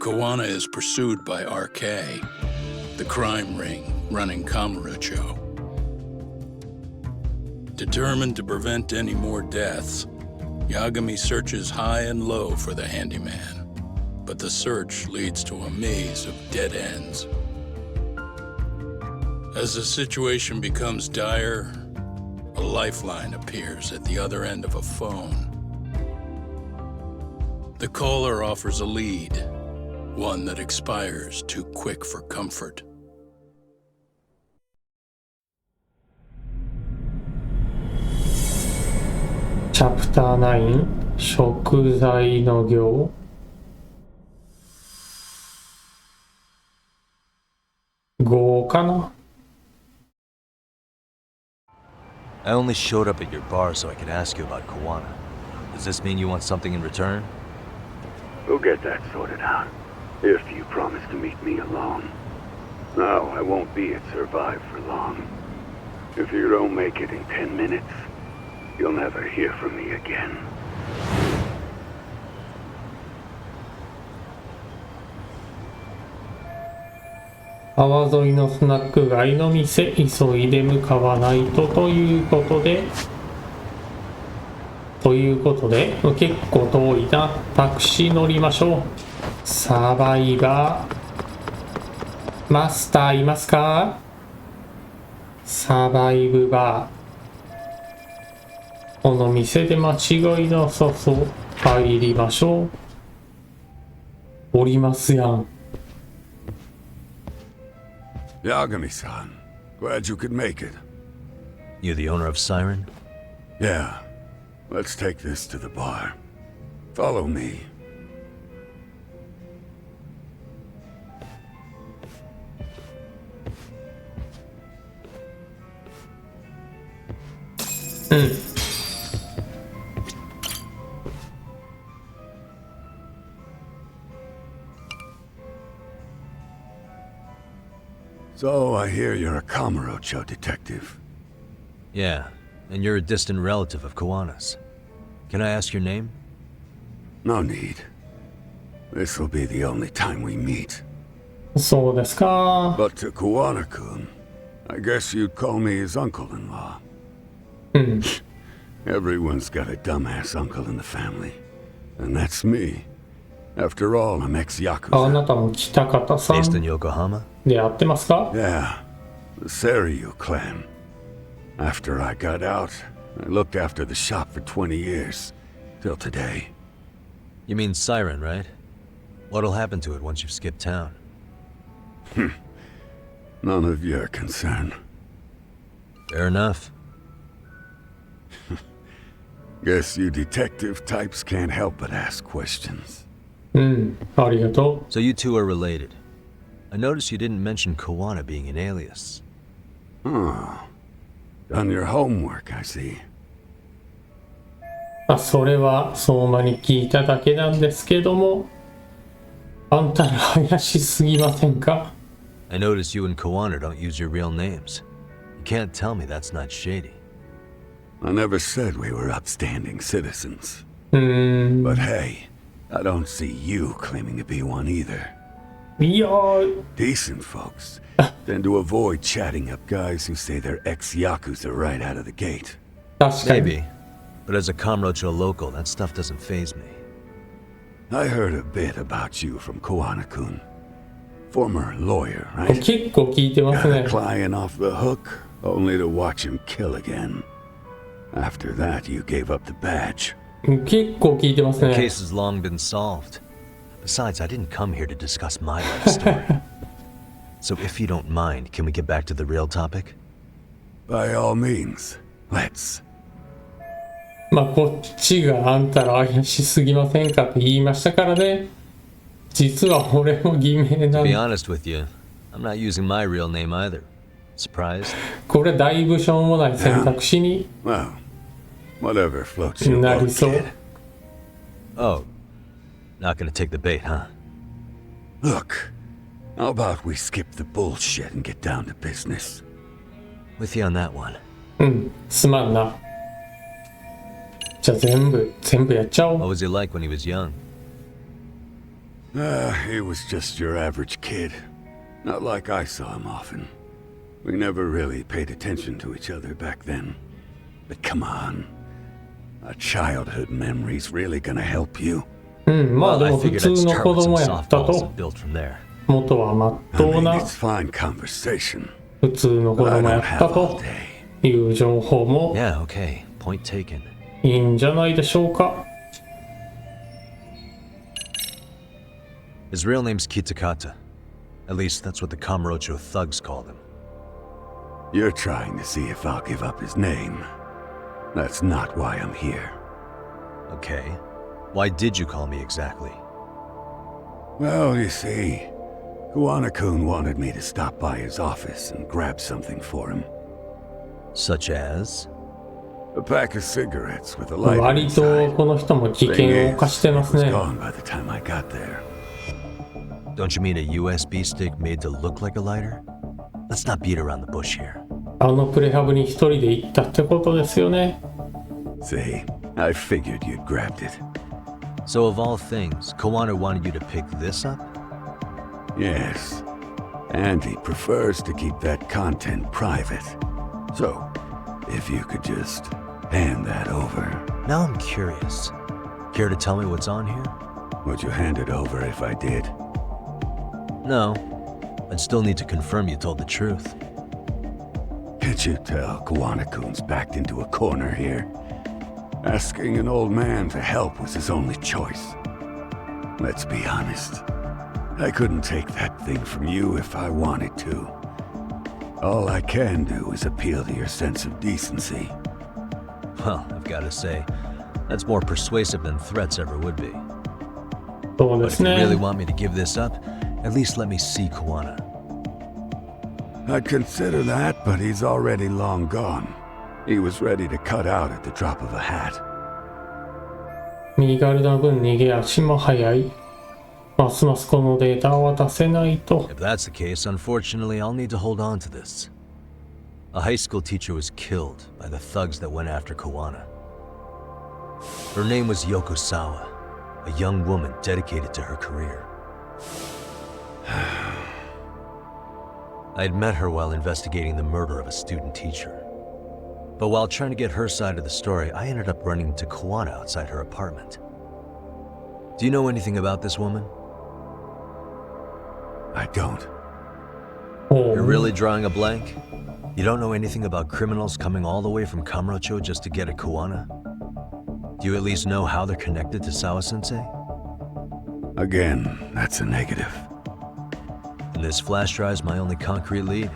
Kowana is pursued by RK, the crime ring running Kamurocho. Determined to prevent any more deaths, Yagami searches high and low for the handyman, but the search leads to a maze of dead ends. As the situation becomes dire, a lifeline appears at the other end of a phone. The caller offers a lead, one that expires too quick for comfort. Chapter 9食材の行5かな。 I only showed up at your bar so I could ask you about Kowana. Does this mean you want something in return? We'll get that sorted out, if you promise to meet me alone. No, I won't be at Survive for long. If you don't make it in 10 minutes, you'll never hear from me again. 川沿いのスナック街の店、急いで向かわないとということで結構遠いな。タクシー乗りましょう。サバイバーマスターいますか？サバイブバー、この店で間違いなさそう。入りましょう。おりますやん。Yagami-san, glad you could make it. You the owner of Siren? Yeah, let's take this to the bar. Follow me. うん。So I hear you're a Kamurocho detective. Yeah, and you're a distant relative of Kawana's. Can I ask your name? No need. This'll be the only time we meet. そうですか。 But to Kawana-kun, I guess you'd call me his uncle-in-law. うん。 Everyone's got a dumbass uncle in the family. And that's me. After all, I'm あ ex-Yakuza. なたも北方さ Based ん in Yokohama? で会ってますか？ Yeah, the Seiryu clan. After I got out, I looked after the shop for 20 years. Till today. You mean Siren, right? What'll happen to it once you've skipped town? None of your concern. Fair enough. Guess you detective types can't help but ask questions. うん、ありがと So you two are related. I noticed you didn't mention Kawana being an alias. Oh. Done your homework, I see. う。それは相馬に聞いただけなんですけども、あんたら怪しすぎませんか？ I noticed you and Kawana don't use your real names. You can't tell me that's not shady. I never said we were upstanding citizens. うーん。 But hey, I don't see you claiming to be one either. いやー、 Decent folks tend to avoid chatting up guys who say they're ex-Yakuza right out of the gate. 確かに。 Maybe. But as a Kamurocho local, that stuff doesn't faze me. I heard a bit about you from Kawana-kun. Former lawyer, right? 結構聞いてます Got ね a。client off the hook, only to watch him kill again. After that, you gave up the badge. 結構聞いてます The ね。 case has long been solved. Besides, I didn't come here to discuss my life story. So if you don't mind, can we get back to the real topic? By all means, let's. まあこっちがあんたら怪しすぎませんかって言いましたからね。実は俺も偽名な To ん be で。 honest with you, I'm not using my real name either. Surprised? これだいぶしょうもない選択肢に Well, whatever floats your な boat, りそう。 kid. Oh, not gonna take the bait, huh? Look, how about we skip the bullshit and get down to business? With you on that one. うん、すまんな。じゃあ全部やっちゃお What う。 was he like when he was young? He was just your average kid. Not like I saw him often. We never really paid attention to each other back then. But come on. A childhood memory's really gonna help you? うん、まあで Well, I も普 figured 通 I'd の start 子 with 供 some やった softballs と。 and build from there. 元はまっ I とう mean, な it's fine conversation. 普通の子 But I 供や don't った have all と day. いう情報も Yeah, okay. Point taken. いいんじゃないでしょうか。 His real name's Kitakata. At least that's what the Kamurocho thugs called him. You're trying to see if I'll give up his name. That's not why I'm here. Okay. Why did you call me exactly? Well, you see, Kuwana-kun wanted me to stop by his office and grab something for him. Such as? A pack of cigarettes with a lighter 割と inside. この人も事 Thing 件を is, 犯してます it was ね。 gone by the time I got there. Don't you mean a USB stick made to look like a lighter? Let's not beat around the bush here. あのプレハブに一人で行ったってことですよね。 See, I figured you'd grabbed it. So of all things, Kawana wanted you to pick this up? Yes. And he prefers to keep that content private. So, if you could just hand that over. Now I'm curious. Care to tell me what's on here? Would you hand it over if I did? No. I'd still need to confirm you told the truth. Can't you tell Kuwana-kun's backed into a corner here? Asking an old man to help was his only choice. Let's be honest. I couldn't take that thing from you if I wanted to. All I can do is appeal to your sense of decency. Well, I've got to say, that's more persuasive than threats ever would be. そうで But す if you ね。 really want me to give this up, at least let me see Kawana. I'd consider that, but he's already long gone. He was ready to cut out at the drop of a hat. 身軽な分逃げ足も速い。ますますこのデータを渡せないと。 If that's the case, unfortunately, I'll need to hold on to this. A high school teacher was killed by the thugs that went after Kawana. Her name was Yoko Sawa, a young woman dedicated to her career. I'd met her while investigating the murder of a student teacher. But while trying to get her side of the story, I ended up running into Kawana outside her apartment. Do you know anything about this woman? I don't. お You're う really drawing a blank? You don't know anything about criminals coming all the way from Kamurocho just to get at Kawana? Do you at least know how they're connected to Sawa-sensei? Again, that's a negative. And this flash drive's my only concrete lead.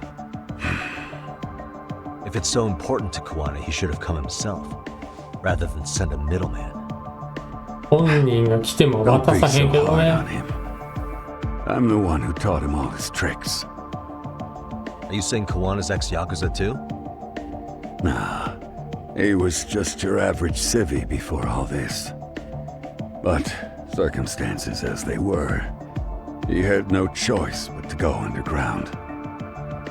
If it's so important to Kawana, he should have come himself, rather than send a middleman. 本人が来ても Don't 渡 be さへ so んけど hard on ね。 him. I'm the one who taught him all his tricks. Are you saying Kawana's ex-Yakuza too? Nah, he was just your average civvy before all this. But circumstances as they were, he had no choice but to go underground.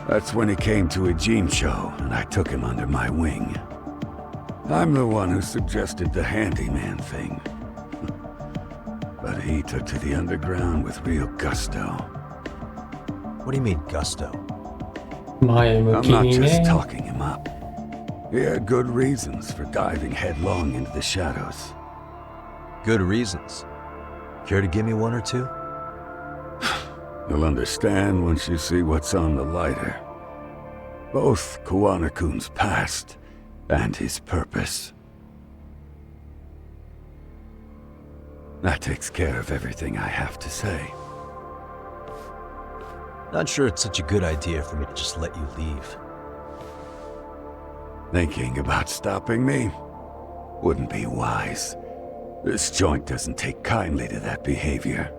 That's when he came to a Jin show, and I took him under my wing. I'm the one who suggested the handyman thing. But he took to the underground with real gusto. What do you mean, gusto? 前向 I'm き not に just ね。 talking him up. He had good reasons for diving headlong into the shadows. Good reasons. Care to give me one or two? You'll understand once you see what's on the lighter. Both Kuwana-kun's past and his purpose. That takes care of everything I have to say. Not sure it's such a good idea for me to just let you leave. Thinking about stopping me wouldn't be wise. This joint doesn't take kindly to that behavior.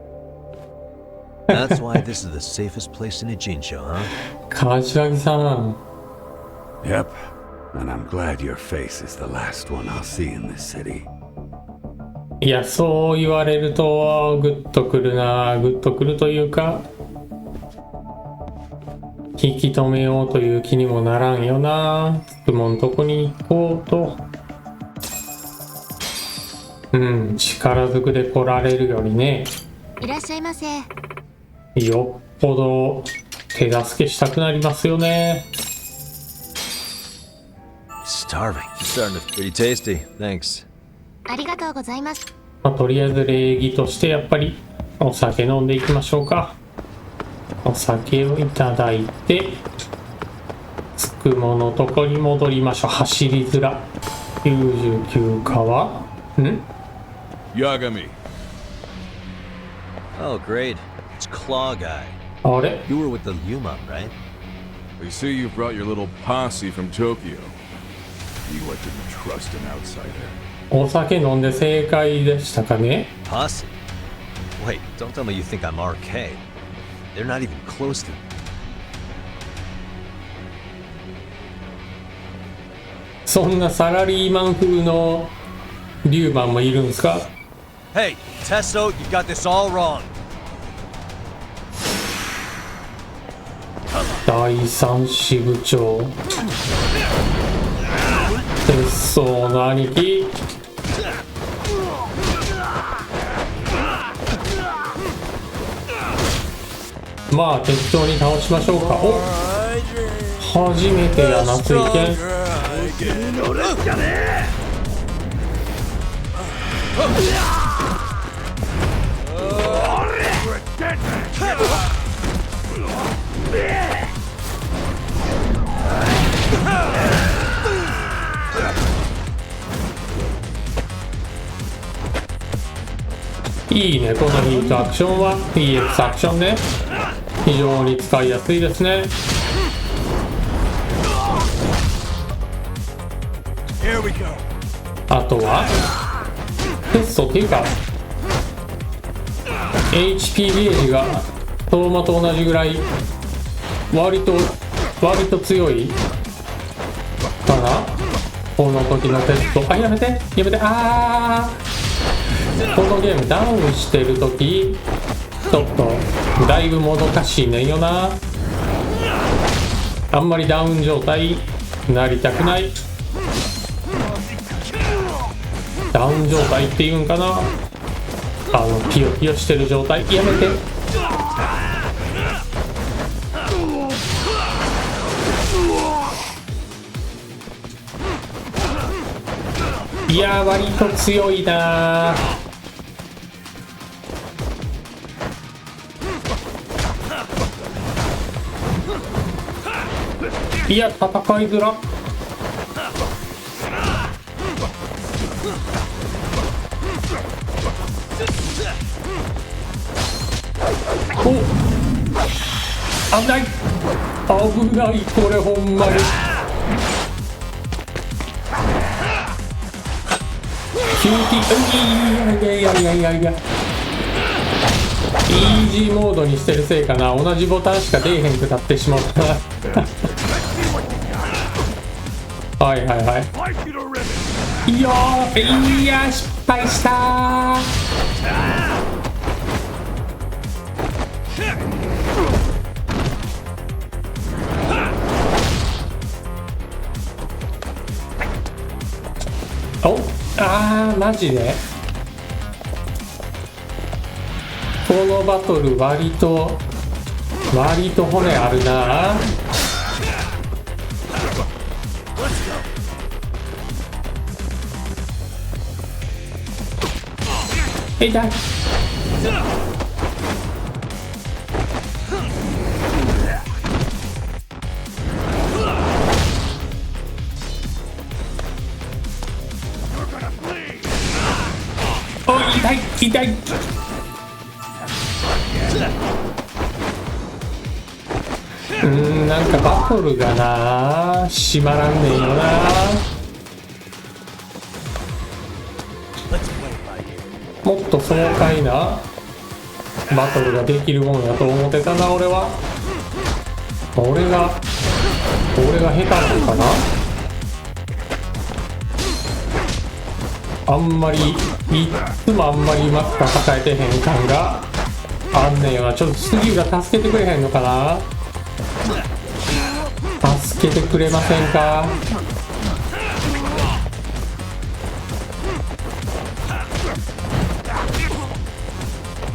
That's why this is the safest place in a Jin show, huh? 柏木さん。 Yep, and I'm glad your face is the last one I'll see in this city. いや、そう言われるとグッとくるな。グッとくるというか、引き止めようという気にもならんよな。つくもんとこに行こうと。うん、力ずくで来られるよりね。いらっしゃいませ。よっぽど手助けしたくなりますよね。 Starving. Starting to pretty tasty. Thanks. ありがとうございます。まあ、とりあえず礼儀としてやっぱりお酒飲んでいきましょうか。お酒をいただいてつくものとこに戻りましょう。走りづら。99かはん Yagami. Oh, great. It's Claw Guy. あれ You were with the Yuma, right? They say you brought your little posse from Tokyo. You didn't trust an outsider. お酒飲んで正解でしたかね。 Posse? Wait, don't tell me you think I'm RK. They're not even close to me. そんなサラリーマン風のリュウマンもいるんですか。 Hey, Tesso, you got this all wrong. 第三支部長鉄相の兄貴。まあ適当に倒しましょうか。お、初めてやな、水剣。いいね、このヒートアクションは EX アクションね。非常に使いやすいですね。あとはテストっていうか HP ゲージがトーマと同じぐらい割と強いかな、この時のテスト。あ、やめてやめて。あー、このゲームダウンしてる時ちょっとだいぶもどかしいねんよな。あんまりダウン状態なりたくない。ダウン状態っていうんかな、ピヨピヨしてる状態。やめて。いやー、割と強いなー。いや、戦いづら。お、危ない危ない、これほんまに。キューティー、いやイージーモードにしてるせいかな、同じボタンしか出えへんくなってしまったはいはいはい。いやー、失敗したー。お、マジでこのバトル割と骨あるな。痛い。お、痛い。なんかバトルがな閉まらんねんよな。もっと爽快なバトルができるもんやと思ってたな、俺は。俺が下手なのかな。いつもあんまりうまく戦えてへん感があんねんよな。ちょっと杉浦助けてくれへんのかな。助けてくれませんか。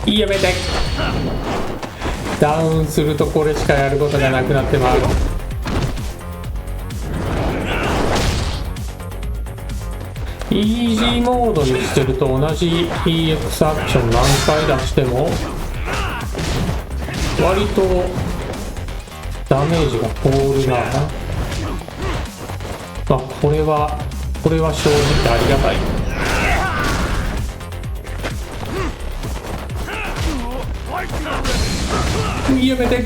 やめて。ダウンするとこれしかやることがなくなってまう。イージーモードにしてると同じ EX アクション何回出しても割とダメージが通るな。まあこれは正直ありがたい。やめて。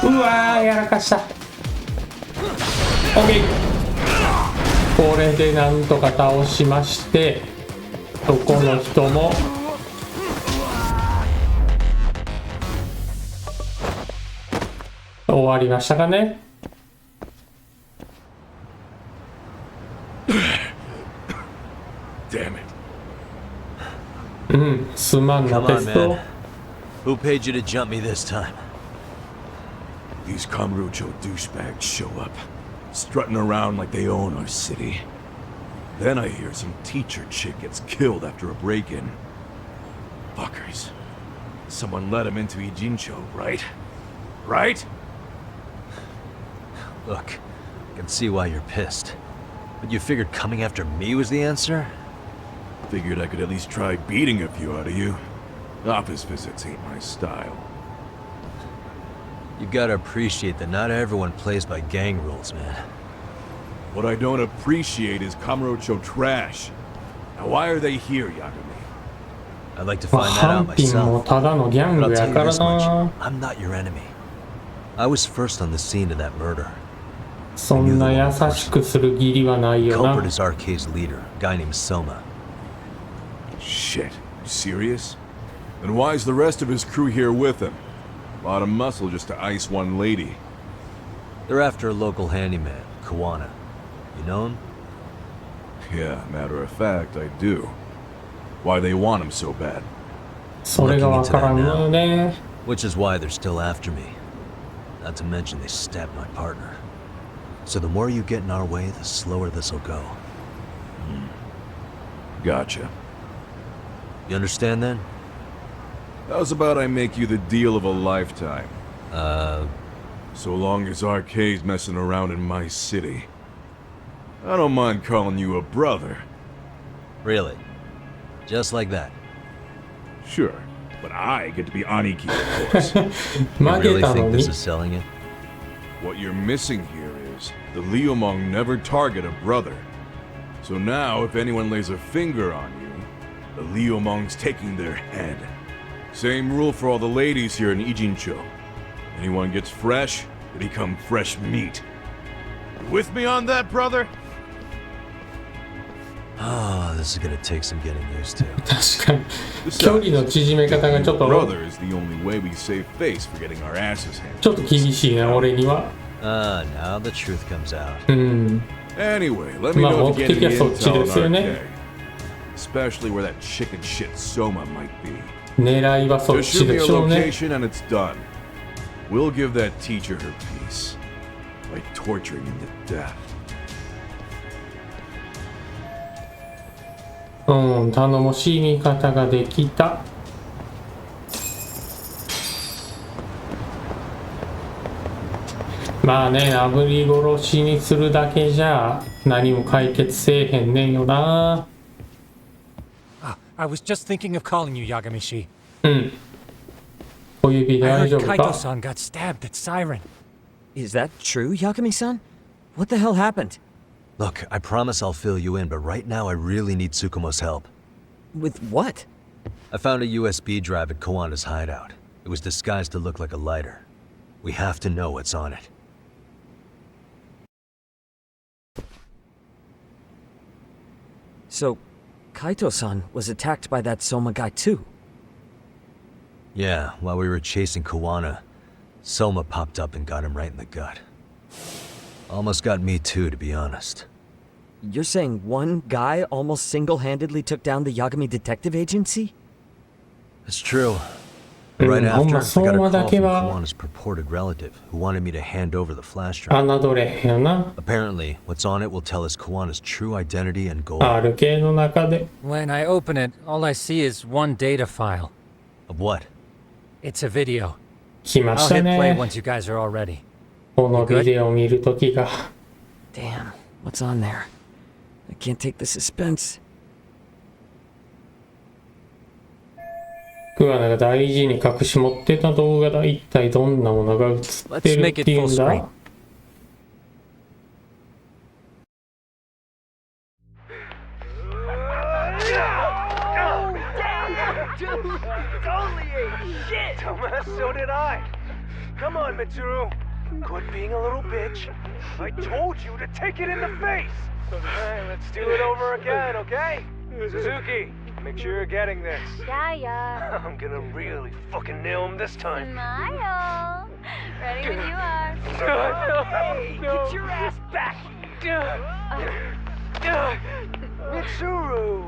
うわーやらかした。 OK、 これでなんとか倒しまして、どこの人も終わりましたかね。Damn it. うん、すまんな Come テ on, スト。 man. Who paid you to jump me this time? These Kamurocho douchebags show up, strutting around like they own our city. Then I hear some teacher chick gets killed after a break-in. Fuckers. Someone let him into Ijincho, right? Right? Look, I can see why you're pissed. But you figured coming after me was the answer? Figured I could at least try beating a few out of you. Office visits ain't my style. You gotta appreciate that not everyone plays by gang rules, man. What I don't appreciate is Kamurocho trash. Now why are they here, Yagami? I'd like to まあ find that ハ out ンピンも myself. ただのギャン But グ I'll や tell か you ら this much. な。 I'm not your enemy. I was first on the scene of that murder. そんな優しくする義理はないよな。 Culprit is RK's leader, a guy named Soma. Shit. You serious? Then why's the rest of his crew here with him? A lot of muscle just to ice one lady. They're after a local handyman, Kawana. You know him? Yeah, matter of fact, I do. Why they want him so bad? それがわからんのよね。 Which is why they're still after me. Not to mention they stabbed my partner. So the more you get in our way, the slower this'll go. Gotcha. You understand then? How's about I make you the deal of a lifetime? So long as RK's messing around in my city. I don't mind calling you a brother. Really? Just like that? Sure, but I get to be Aniki, of course. 負 You け really たの think に this is selling it? What you're missing here is the Liumong never target a brother. So now, if anyone lays a finger on you, the Liumong's taking their head. Same rule for all the ladies here in Ijincho. Anyone gets fresh, they become fresh meat. You with me on that, brother? Oh, this is gonna take some getting used to. 確かに距離の縮め方がちょっと Brother is the only way we save face for getting our asses handed. ちょっと厳しいな俺には。 Now the truth comes out. うん。 Anyway, let me まあ know 目 if you get 的は any そっち intel ですよ on ね。 RK. Especially where that chicken shit Soma might be. 狙いはそっ Just ち shoot me で a しょうね。 location and it's done. We'll give that teacher her piece. By torturing him to death. うん、頼もしい味方ができた。まあね、炙り殺しにするだけじゃ何も解決せえへんねんよな。 I was just thinking of calling you, Yagamishi. うん。小指 I 大丈 heard 夫か？ Kaito-san got stabbed at Siren. Is that true, Yagami-san? What the hell happened? Look, I promise I'll fill you in, but right now I really need Tsukumo's help. With what? I found a USB drive at Kawana's hideout. It was disguised to look like a lighter. We have to know what's on it. So, Kaito-san was attacked by that Soma guy too. Yeah, while we were chasing Kawana, Soma popped up and got him right in the gut. Almost got me too, to be honest. You're saying one guy almost single-handedly took down the Yagami Detective Agency? It's true. Right after, I got a ほんま相馬 call だ from けは Kawana's purported relative who wanted me to hand over the flash drive. 侮れへんよな。 Apparently, what's on it will tell us Kawana's true identity and goal. R 系の中で When I open it, all I see is one data file. Of what? It's a video. 来ま I'll した hit play ね。 once you guys are all ready. このビデオを見るときが。 Damn, what's on there? I can't take the suspense. クワナが大事に隠し持ってた動画だ。一体どんなものが映ってるっていうんだ。 So did I. Come on, Mitsuru. Quit being a little bitch. I told you to take it in the face. Alright, let's do it over again, okay? Suzuki, make sure you're getting this. Yeah. I'm gonna really fucking nail him this time. Smile. Ready when you are. Hey, get your ass back here. Mitsuru,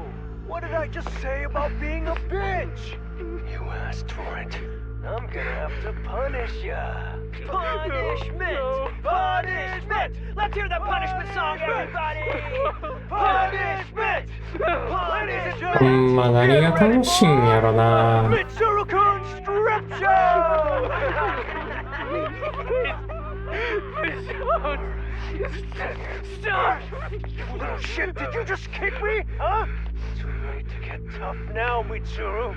what did I just say about being a bitch? You asked for it. I'm gonna have to punish ya. Punishment! Punishment! Let's hear the punishment song, everybody! Punishment! Punishment! ほんま何が楽しいんやろな。 Mitsuru-kun strip show! Stop! You little shit, did you just kick me? Huh? Too late to get tough now, Mitsuru.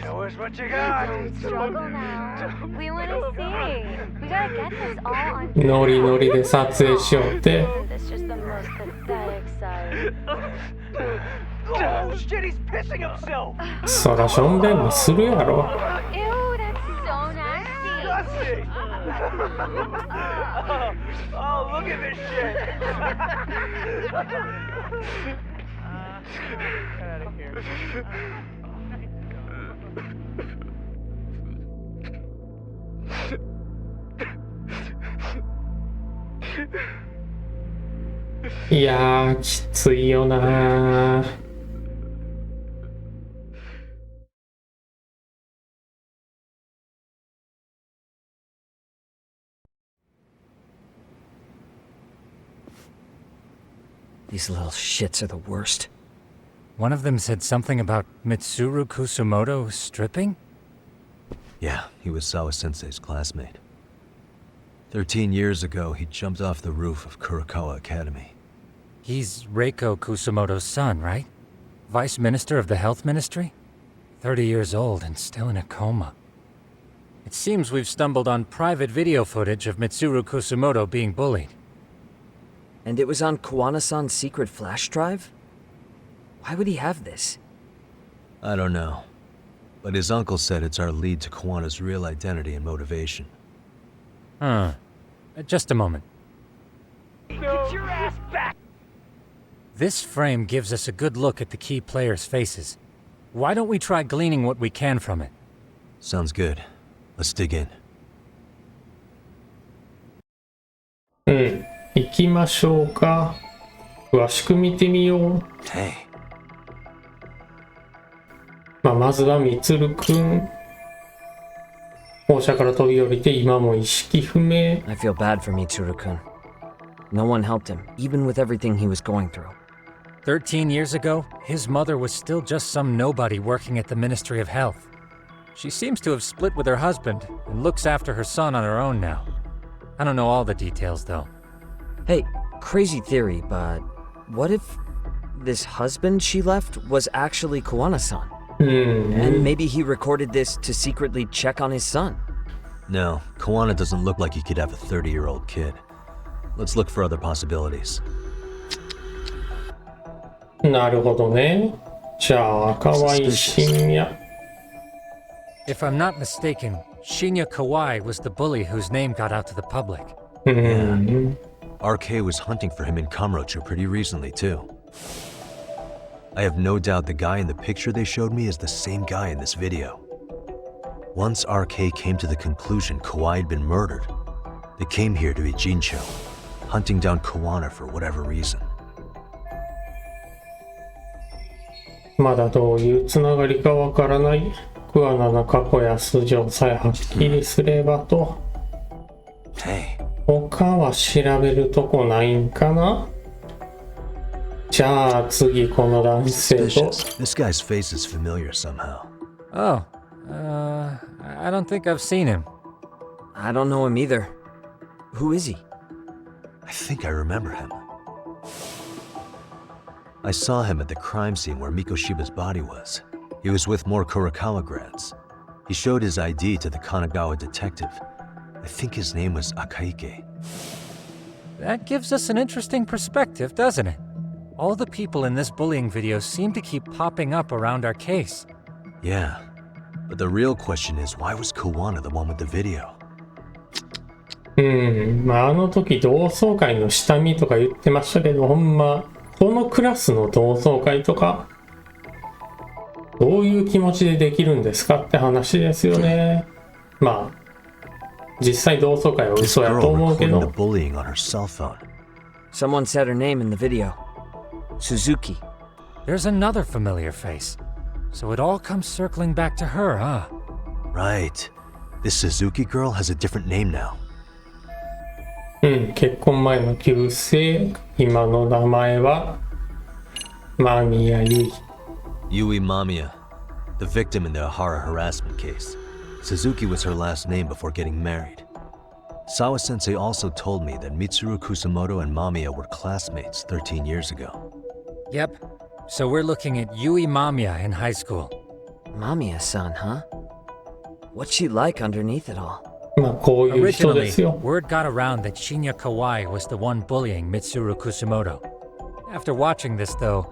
Show us what you got. Don't struggle now. We want to see. We gotta get this all on ノリノリで撮影しようって。 That's just the most pathetic side. Oh shit, he's pissing himself. そらしょんべんもするやろ。 Ew, that's so nasty. Dusty. Oh, look at this shit. Get out of here. いやー、きついよなー。 These little shits are the worst. One of them said something about Mitsuru Kusumoto stripping? Yeah, he was Sawa-sensei's classmate. 13 years ago, he jumped off the roof of Kurokawa Academy. He's Reiko Kusumoto's son, right? Vice Minister of the Health Ministry? 30 years old and still in a coma. It seems we've stumbled on private video footage of Mitsuru Kusumoto being bullied. And it was on Kawana-san's secret flash drive? Why would he have this? I don't know. But his uncle said it's our lead to Kawana's real identity and motivation. Huh. Just a moment. Get your ass back! This frame gives us a good look at the key players' faces. Why don't we try gleaning what we can from it? Sounds good. Let's dig in. うん、行きましょうか。詳しく見てみよう。 Hey. まずはみつるくん。校舎から飛び降りて今も意識不明。 I feel bad for Mitsuru-kun. No one helped him, even with everything he was going through. 13 years ago, his mother was still just some nobody working at the Ministry of Health. She seems to have split with her husband and looks after her son on her own now. I don't know all the details, though. Hey, crazy theory, but what if this husband she left was actually Kawana-san? And maybe he recorded this to secretly check on his son. No, Kawana doesn't look like he could have a 30-year-old kid. Let's look for other possibilities. なるほどね。じゃあ、河合深夜。 If I'm not mistaken, Shinya Kawai was the bully whose name got out to the public. RK was hunting for him in Kamurocho pretty recently, too. I have no doubt the guy in the picture they showed me is the same guy in this video. Once RK came to the conclusion Kawai had been murdered, they came here to Ijincho, hunting down Kawana for whatever reason. まだどういうつながりかわからない桑名の過去や素性さえはっきりすればと。他は調べるとこないんかな。じゃあ次この男性と。This guy's face is familiar somehow. Oh, I don't think I've seen him. I don't know him either. Who is he? I think I remember him. I saw him at the crime scene where Mikoshiba's body was. He was with more Kurakawa grads. He showed his ID to the Kanagawa detective. I think his name was Akaike. That gives us an interesting perspective, doesn't it? All the people in this bullying video seem to keep popping up around our case. Yeah, but the real question is, why was Kawana the one with the video? まああの時同窓会の下見とか言ってましたけど、ほんまこのクラスの同窓会とかどういう気持ちでできるんですかって話ですよね。まあ実際同窓会は嘘やと思うけど。Someone said her name in the video. Suzuki. There's another familiar face. So it all comes circling back to her, huh? Right. This Suzuki girl has a different name now. 結婚前の旧姓、今の名前は間宮優衣。Yui Mamiya, the victim in the Ahara harassment case. Suzuki was her last name before getting married. Sawa-sensei also told me that Mitsuru Kusamoto and Mamiya were classmates 13 years ago. Yep. So we're looking at Yui Mamiya in high school. Mamiya-san, huh? What's she like underneath it all? まあこういう人ですよ。 Word got around that Shinya Kawai was the one bullying Mitsuru Kusamoto. After watching this, though,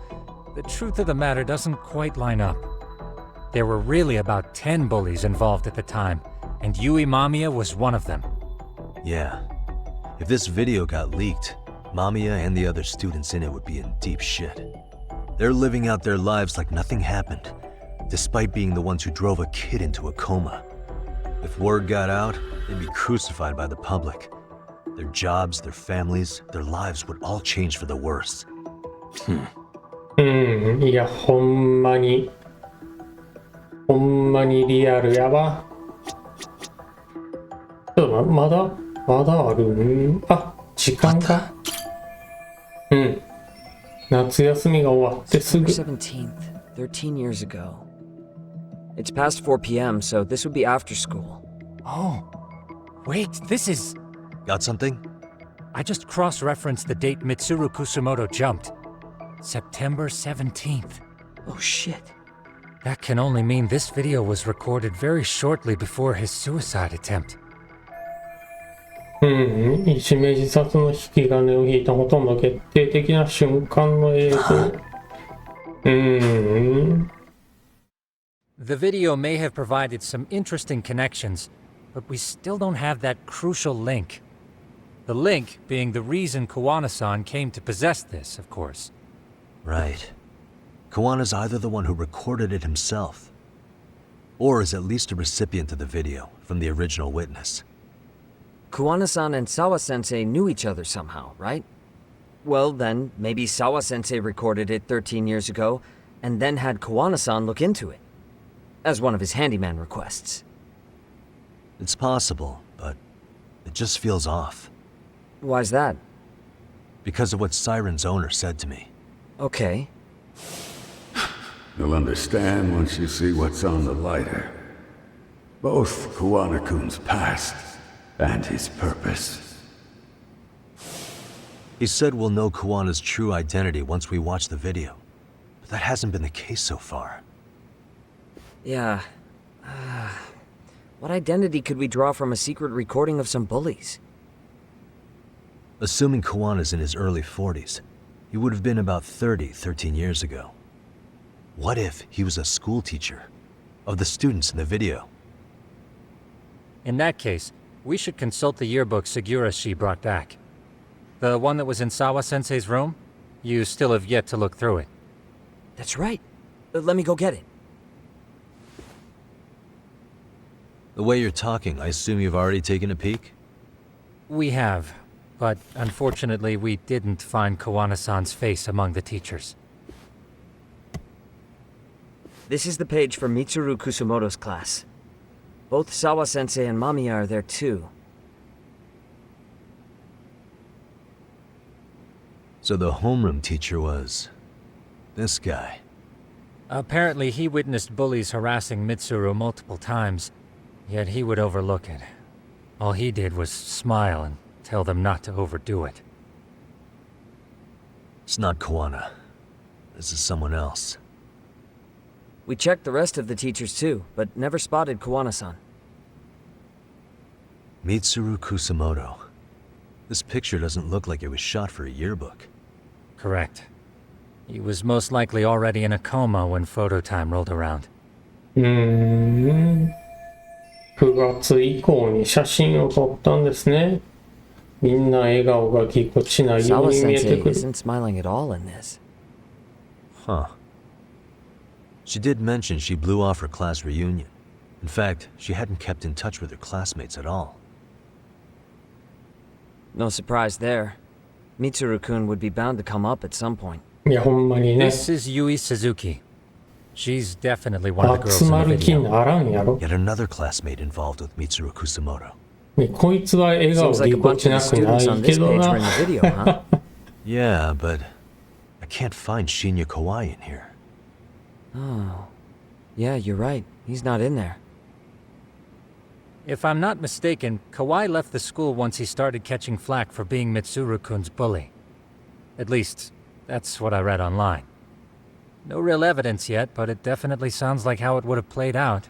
the truth of the matter doesn't quite line up. There were really about 10 bullies involved at the time, and Yui Mamiya was one of them. Yeah. If this video got leaked, Mamiya and the other students in it would be in deep shit. They're living out their lives like nothing happened, despite being the ones who drove a kid into a coma. If word got out, they'd be crucified by the public. Their jobs, their families, their lives would all change for the worse. いやほんまにリアルやわ。ちょっとまだあるん？あ、時間か。夏休みが終わってすぐ。September 17th, 13 years ago. It's past 4 p.m., so this would be after school. Oh, wait, this is... Got something? I just cross-referenced the date Mitsuru Kusamoto jumped. September 17th. Oh shit. That can only mean this video was recorded very shortly before his suicide attempt. いじめ自殺の引き金を引いたほとんど決定的な瞬間の映像。The video may have provided some interesting connections, but we still don't have that crucial link. The link being the reason Kawana-san came to possess this, of course. Right. Kawana's either the one who recorded it himself, or is at least a recipient of the video from the original witness. Kawana-san and Sawa-sensei knew each other somehow, right? Well, then, maybe Sawa-sensei recorded it 13 years ago, and then had Kawana-san look into it, as one of his handyman requests. It's possible, but it just feels off. Why's that? Because of what Siren's owner said to me. Okay. You'll understand once you see what's on the lighter. Both Kawana-kun's past and his purpose. He said we'll know Kawana's true identity once we watch the video. But that hasn't been the case so far. Yeah. What identity could we draw from a secret recording of some bullies? Assuming Kawana's in his early 40s, he would have been about 30 13 years ago. What if he was a school teacher of the students in the video? In that case, we should consult the yearbook Segura-shi brought back. The one that was in Sawa-sensei's room? You still have yet to look through it. That's right. Let me go get it. The way you're talking, I assume you've already taken a peek? We have, but unfortunately we didn't find Kawana-san's face among the teachers. This is the page for Mitsuru Kusumoto's class. Both Sawa-sensei and Mamiya are there too. So the homeroom teacher was... this guy. Apparently he witnessed bullies harassing Mitsuru multiple times, yet he would overlook it. All he did was smile and tell them not to overdo it. It's not Kawana. This is someone else. We checked the rest of the teachers too, but never spotted Kawana-san. Mitsuru Kusumoto. This picture doesn't look like it was shot for a yearbook. Correct. He was most likely already in a coma when photo time rolled around. 9月以降に写真を撮ったんですね。みんな笑顔がぎこちないように見えてく Sawa-sensei る。 isn't smiling at all in this. Huh. She did mention she blew off her class reunion. In fact, she hadn't kept in touch with her classmates at all. No surprise there. Mitsuru-kun would be bound to come up at some point. いや、ほんまにね。 This is Yui Suzuki. She's definitely one of the 集 girls ま in る the 気 video. ならんやろ。 Yet another classmate involved with Mitsuru Kusumoto. ね、こいつは笑顔 Seems like ぎ a こ bunch ち of な the くな students on いけ this ど page な were in the video, huh? Yeah, but I can't find Shinya Kawai in here. Oh. Yeah, you're right. He's not in there. If I'm not mistaken, Kawai left the school once he started catching flack for being Mitsuru-kun's bully. At least, that's what I read online. No real evidence yet, but it definitely sounds like how it would have played out.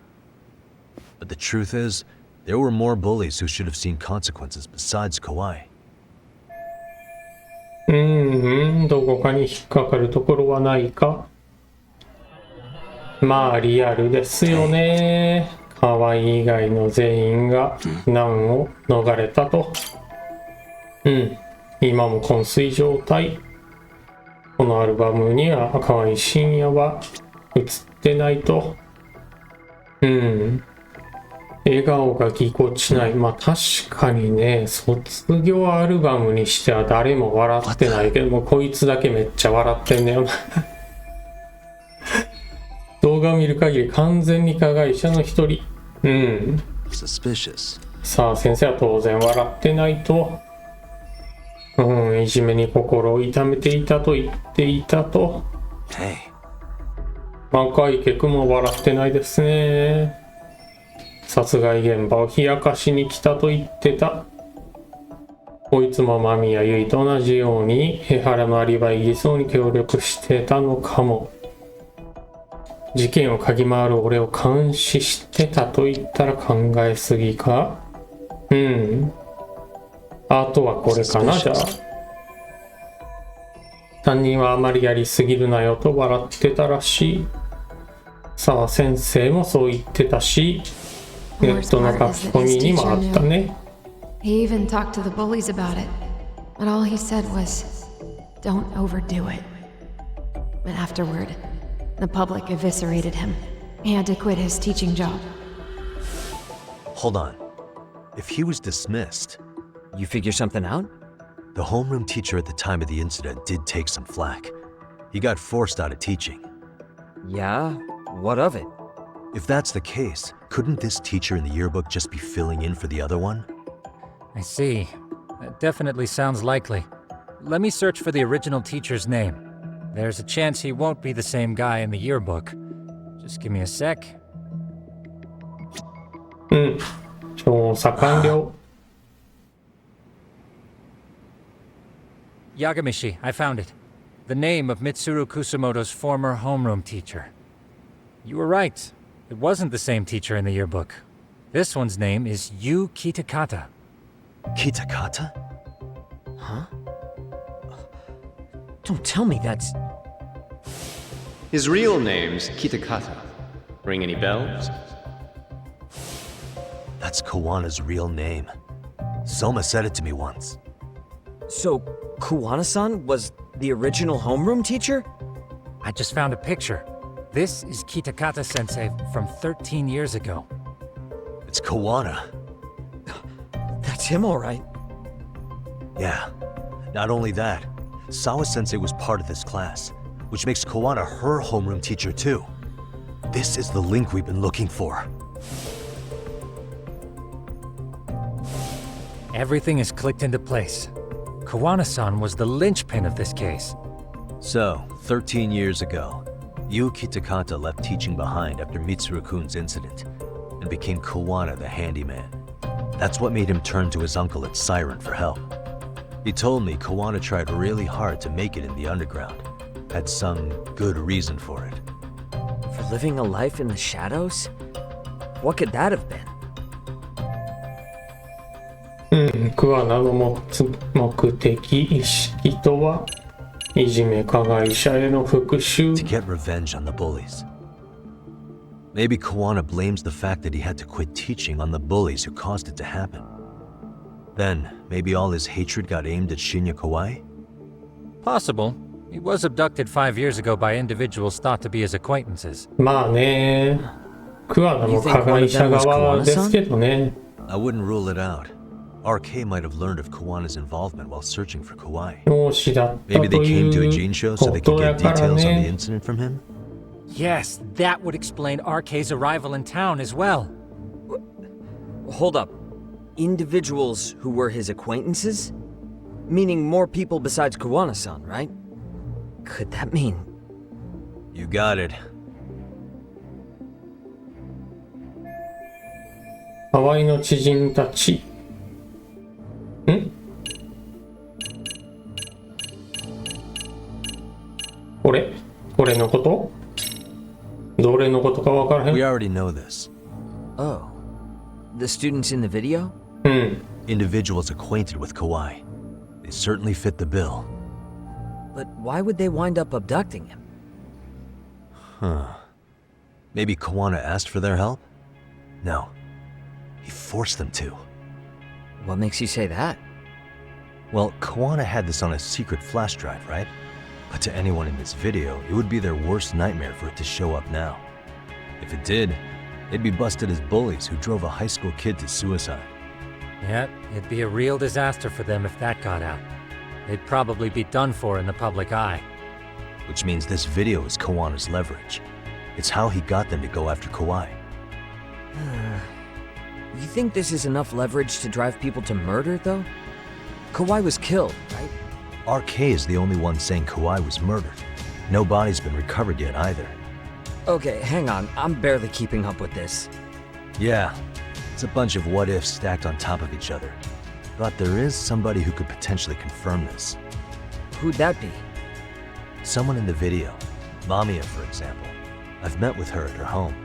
But the truth is, there were more bullies who should have seen consequences besides Kawai. どこかに引っかかるところはないか。まあリアルですよね。河合以外の全員が難を逃れたと。今も昏睡状態。このアルバムには河合深夜は映ってないと。笑顔がぎこちない。まあ確かにね、卒業アルバムにしては誰も笑ってないけども、こいつだけめっちゃ笑ってんだよな。動画を見る限り完全に加害者の一人。Suspicious. さあ先生は当然笑ってないと。いじめに心を痛めていたと言っていたと。Hey. 赤池くんも笑ってないですね。殺害現場を冷やかしに来たと言ってた。こいつも間宮結衣と同じように江原のアリバイ偽装に協力してたのかも。事件を嗅ぎ回る俺を監視してたと言ったら考えすぎか。あとはこれかな。じゃあ担任はあまりやりすぎるなよと笑ってたらしい。澤先生もそう言ってたし、ネットの書き込みにもあったね。 He even talked to the bullies about it, but all he said was, "Don't overdo it." But afterward, the public eviscerated him. He had to quit his teaching job. Hold on. If he was dismissed... You figure something out? The homeroom teacher at the time of the incident did take some flack. He got forced out of teaching. Yeah? What of it? If that's the case, couldn't this teacher in the yearbook just be filling in for the other one? I see. That definitely sounds likely. Let me search for the original teacher's name. There's a chance he won't be the same guy in the yearbook. Just give me a sec. 調査完了。Yagamishi, I found it. The name of Mitsuru Kusumoto's former homeroom teacher. You were right. It wasn't the same teacher in the yearbook. This one's name is Yu Kitakata. Kitakata? Huh? Don't tell me that's... His real name's Kitakata. Ring any bells? That's Kawana's real name. Soma said it to me once. So, Kuwana-san was the original homeroom teacher? I just found a picture. This is Kitakata-sensei from 13 years ago. It's Kawana. That's him, all right. Yeah. Not only that, Sawa-sensei was part of this class, which makes Kawana her homeroom teacher too. This is the link we've been looking for. Everything is clicked into place. Kawana-san was the linchpin of this case. So, 13 years ago, Yu Kitakata left teaching behind after Mitsuru-kun's incident and became Kawana the handyman. That's what made him turn to his uncle at Siren for help. He told me Kawana tried really hard to make it in the underground. Had some good reason for it. For living a life in the shadows? What could that have been? クワナの持つ目的意識とは、いじめ加害者への復讐。To get revenge on the bullies. Maybe Kawana blames the fact that he had to quit teaching on the bullies who caused it to happen. Then, maybe all his hatred got aimed at Shinya Kawai? Possible. He was abducted 5 years ago by individuals thought to be his acquaintances. まあね、クワナも加害者側ですけどね。I wouldn't rule it out. RK might have learned of Kawana's involvement while searching for Kawai. Maybe they came to a Jin show so they could get details on the incident from him? Yes, that would explain RK's arrival in town as well. Hold up. Individuals who were his acquaintances? Meaning more people besides Kawana-san, right? Could that mean... You got it. 河合の知人たち。ん？これのこと？どれのことかわからへん。 We already know this. Oh. The students in the video? Individuals acquainted with Kawai. They certainly fit the bill. But why would they wind up abducting him? Maybe Kawana asked for their help? No. He forced them to. What makes you say that? Well, Kawana had this on a secret flash drive, right? But to anyone in this video, it would be their worst nightmare for it to show up now. If it did, they'd be busted as bullies who drove a high school kid to suicide. Yeah, it'd be a real disaster for them if that got out. They'd probably be done for in the public eye. Which means this video is Kawana's leverage. It's how he got them to go after Kawai. You think this is enough leverage to drive people to murder, though? Kawai was killed, right? RK is the only one saying Kawai was murdered. No body's been recovered yet either. Okay, hang on. I'm barely keeping up with this. Yeah, it's a bunch of what-ifs stacked on top of each other. But there is somebody who could potentially confirm this. Who'd that be? Someone in the video. Mamiya, for example. I've met with her at her home.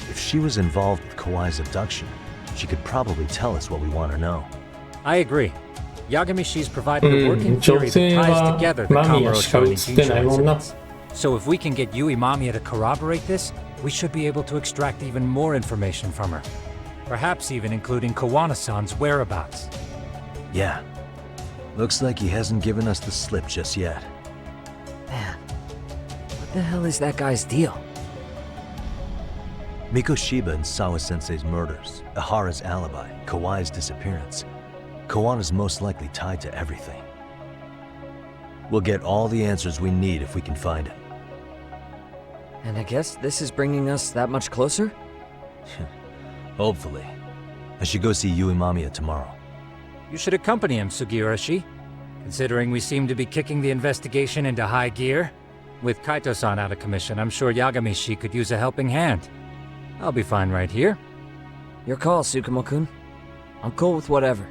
If she was involved with Kawai's abduction, she could probably tell us what we want to know. I agree. Yagamishi's provided a working theory that ties together the Kamurocho and Ijincho incidents. So if we can get Yui Mamiya to corroborate this, we should be able to extract even more information from her. Perhaps even including Kawana-san's whereabouts. Yeah. Looks like he hasn't given us the slip just yet. Man, what the hell is that guy's deal? Mikoshiba and Sawa-sensei's murders, Ihara's alibi, Kawai's disappearance. Kawana's most likely tied to everything. We'll get all the answers we need if we can find him. And I guess this is bringing us that much closer? Hopefully. I should go see Yui Mamiya tomorrow. You should accompany him, Sugiurashi. Considering we seem to be kicking the investigation into high gear. With Kaito-san out of commission, I'm sure Yagamishi could use a helping hand. I'll be fine right here. Your call, Tsukumo-kun. I'm cool with whatever.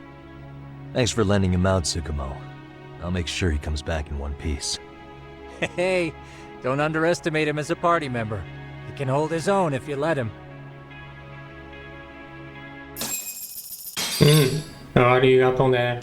Thanks for lending him out, Tsukumo. I'll make sure he comes back in one piece. Hey, don't underestimate him as a party member. He can hold his own if you let him. ありがとね。